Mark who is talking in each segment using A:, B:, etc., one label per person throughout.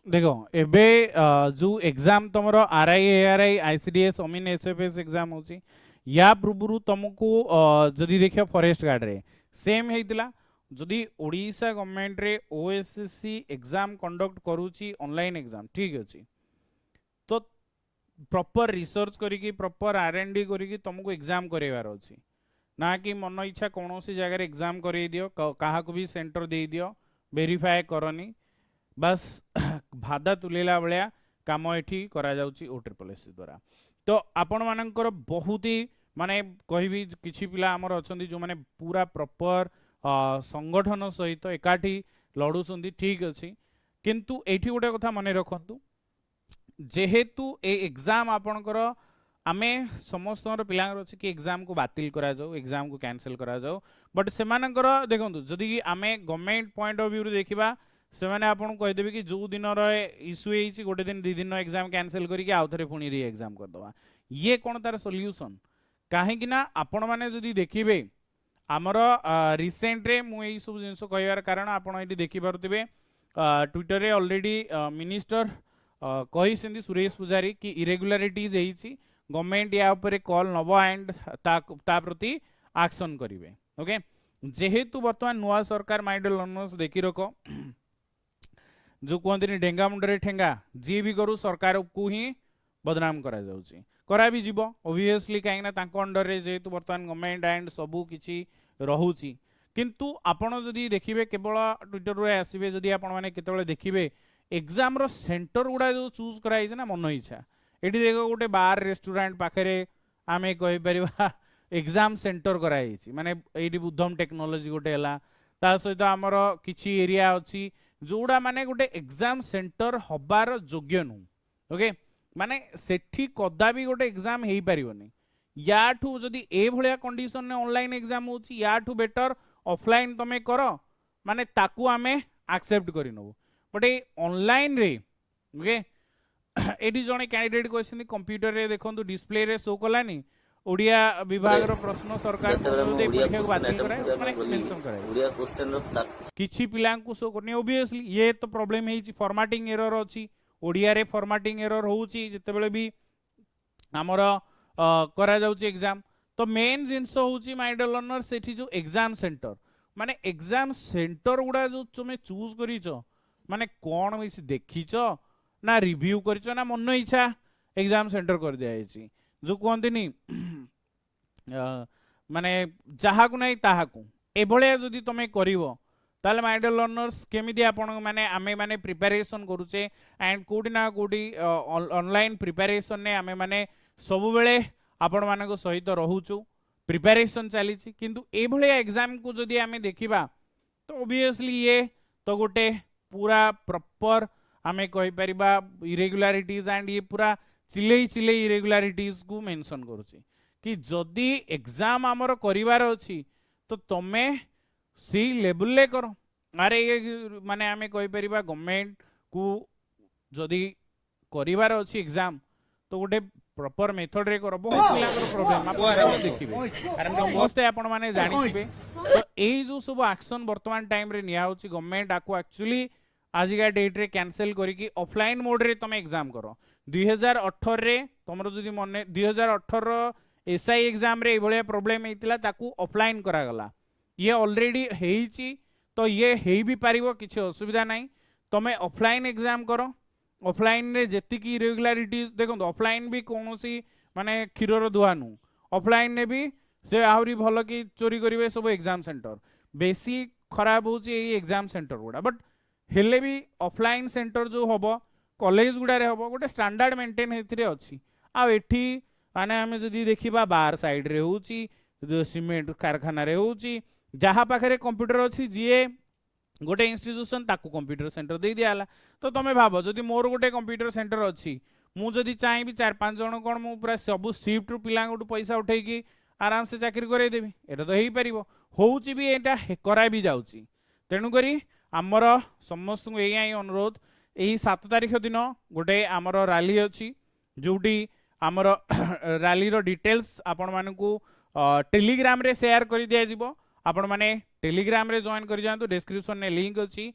A: देखो एबे जो एग्जाम तुमर आरआई एआरआई आईसीडीएस अमीन एसएफएस एग्जाम होची या पूर्व तुमको जदि देखियो फॉरेस्ट गार्ड रे सेम हेतिला जदि ओडिशा गवर्नमेंट रे ओएसएससी एग्जाम कंडक्ट करूची ऑनलाइन एग्जाम ठीक अछि तो प्रॉपर रिसर्च करिकी प्रॉपर आरएनडी करिकी तुमको एग्जाम करेवार अछि ना कि मन इच्छा कौन सी जगह एग्जाम कर दियो कहा भी सेंटर दे दियो वेरीफाए करनी बस भादा तुलेला भाया कम ये करा ओ ट्रिपल एस द्वारा तो आपण मानकर बहुत ही माने कहबी किछि पिला हमर अछंदी जो माने पूरा प्रॉपर संगठन सहित एकाठी लड़ुसंदी ठीक अछि किंतु एठी गोटे कथा मने रखंतु जेहेतु ए एग्जाम आपणकर आमे समस्त पिलांगर अछि कि एग्जाम को बातिल करा जाऊ एग्जाम को कैंसिल करा जाऊ बट सेमानकर देखंतु जदि आमे गवर्नमेंट पॉइंट ऑफ व्यू रे देखिबा से मैंने आपको कहीदेवी कि जो दिन इश्यू होती गोटे दिन 2 दिन एग्जाम कैंसिल करके आउ थे पुणी री एग्जाम करदे ये कौन तार सॉल्यूशन कहीं आपण मैंने जदि देखिए आमर रिसेंट रे मुझे सब जिन कहार कारण आपड़ ये देखिपे ट्विटर रे ऑलरेडी मिनिस्टर कही सुरेश पुजारी कि इरेगुलारिटीज गवर्नमेंट या कॉल नब एंड ता प्रति एक्शन करेंगे ओके जेहेतु बर्तमान नुआ सरकार माइंड लर्नर्स देखी रख जो कहते डेंगा मुंडे ठेंगा जी भी करू सरकार को ही बदनाम करा जाउची करा भी जीव ओबियसली कहीं अंडर रे जेहेतु बर्तमान गवर्नमेंट एंड सबू किछि रहुची किंतु आपण जदि देखिबे केवल ट्विटर रे आसीबे जदि आपण माने केतेबेले देखिबे एग्जाम रो सेंटर गुडा जो चूज कराई ना मन इच्छा एटी देखो गोटे बार रेस्टोरेंट पाखरे आमे कहि परिबा एग्जाम सेंटर कराई माने एटी बुद्धम टेक्नोलॉजी गोटे हला ता सहित आमर किछि एरिया अछि जोड़ा माने गोटे एग्जाम सेंटर हबार योग्य नु ओके माने सेठी कदा भी गोटे एग्जाम हेई परिबनी याठू जदि ए भलिया कंडीशन ने ऑनलाइन एग्जाम होची याठू बेटर ऑफलाइन तमे करो माने ताकू आमे एक्सेप्ट करि नबो बट ए ऑनलाइन रे ओके एडी जणे कैंडिडेट क्वेश्चन कंप्यूटर रे देखंतु डिस्प्ले रे शो कलानी ओडिया विभाग रो प्रश्न सरकार दे परीक्षा को बातिल कराए माने मेंशन कराए ओडिया क्वेश्चन रो किछि पिलां को शो करनी ऑब्वियसली ये तो प्रॉब्लम हेची फॉर्मेटिंग एरर अछि ओडिया रे फॉर्मेटिंग एरर होउची जते बेले भी हमर करा जाउची एग्जाम तो मेन जिंस होउची माइंड लर्नर सेठी जो एग्जाम सेंटर माने एग्जाम सेंटर गुडा जो तुमे चूज करिचो माने कोन मिस देखिचो ना रिव्यू करिचो ना मन इच्छा एग्जाम सेंटर कर दिया हेची जो कहते माने जहा को नहीं ताहा को एभलिया जदि तुम करिवो ताले माइंड लर्नर्स केमिति आपण माने आमे माने प्रिपरेशन करूचे एंड कोडी ना कोडी ऑनलाइन प्रिपरेशन ने आमे माने सब बेले आपण मानको सहित रहूचु प्रिपरेशन चली किंतु एभलिया एग्जाम को जदि आमे देखिबा तो ऑब्वियसली ये तो गोटे पूरा प्रॉपर आमे कहि परिबा इरेगुलारिटीज एंड ये पूरा चिल्ले चिल्ले इरेगुलारिटीज को मेंशन करूची कि जदि एग्जाम आमर करिवार अछि तो तमे सी लेवल ले करो अरे ये माने आमे कहि परिबा गवर्नमेंट को जदि करिवार अछि एग्जाम तो गोटे प्रॉपर मेथड रे करो बहुत पिलाकर प्रॉब्लम आपण देखिबे कारण समस्त आपण माने जानिबे तो एई जो सब एक्शन वर्तमान टाइम रे निया होची गवर्नमेंट आको एक्चुअली आजिका डेट रे कैंसिल करिकी ऑफलाइन मोड रे तमे एग्जाम करो 2018 रे तमरो जदि मने 2018 एसआई एग्जाम रे एभलिया प्रॉब्लम हेतिला ताकू ऑफलाइन करा गला ये ऑलरेडी हेइची तो ये हेई भी पारिबो किछि असुविधा नाही तमे ऑफलाइन एग्जाम करो ऑफलाइन रे जेतिकी इरेगुलारिटीज देखो ऑफलाइन भी कोनोसी माने खीरर दुआ नु ऑफलाइन ने भी से आहुरी भलो कि चोरी करिवे सब एग्जाम सेंटर बेसी खराब होची एई एग्जाम सेंटर गुडा बट हेले भी ऑफलाइन सेंटर जो होबो कॉलेज गुडारे हम गोटे स्टैंडर्ड मेंटेन हेतिरे अछि आ एठी माने हमें जदि देखिबा बाहर साइड रे होउची जो सीमेंट कारखाना रे होउची जहा पाखरे कंप्यूटर अछि जिए गोटे इंस्टीट्यूशन ताकू कंप्यूटर सेंटर दे दियाला तो तमे भाबो जदि मोर गोटे कंप्यूटर सेंटर अछि मु जदि चाहि भी 4-5 जण कोन मु पूरा सब शिफ्ट रु पिलांगटू पैसा उठै की आराम से चाकरी करे देबी एटा तो हेई परिबो होउची भी एटा करा भी जाउची तेनु करी हमर समस्त एई अनुरोध यही 7 तारिख दिन गोटे आमर रैली अच्छी जोटी आमर रैली रो डिटेल्स आपण मानकू टेलीग्राम रे शेयर कर दिया जिवो आपण माने टेलीग्राम रे जॉइन कर जांतु डिस्क्रिप्शन ने लिंक अच्छी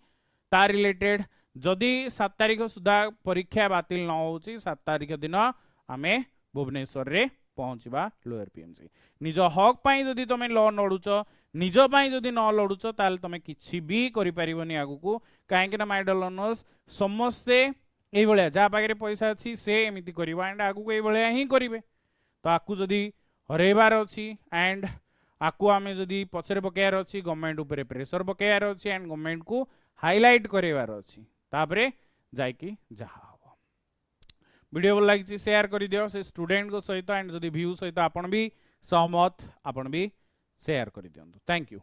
A: ता रिलेटेड जदि 7 तारिख सुधा परीक्षा बातिल न होची 7 तारिख दिन आमे भुवनेश्वर रे पहुँचवा लोअर पीएमसी निज हक पाई जदि तुम ल लड़ुच निज पाई जदि न लड़ुच ताल तुम किछि भी करि परिबनी आगु को काहेकि ना माय डियर लर्नर्स समस्ते एई भलिया जा पागे पैसा अछि से एमिति करबा एंड आगु को एई भलिया ही करिवे तो आकु जदि हरेबार अछि एंड आकु आमे जदि पछरे पकेयार अछि गवर्नमेंट ऊपर प्रेशर पकेयार अछि एंड गवर्नमेंट को हाईलाइट करेबार अछि तापरे जायकी जहा हो वीडियो भल लगी शेयर कर दियो से स्टूडेंट को सहित एंड जदि व्यू सहित आपण भी सहमत आपण भी शेयर कर दियंतु थैंक यू।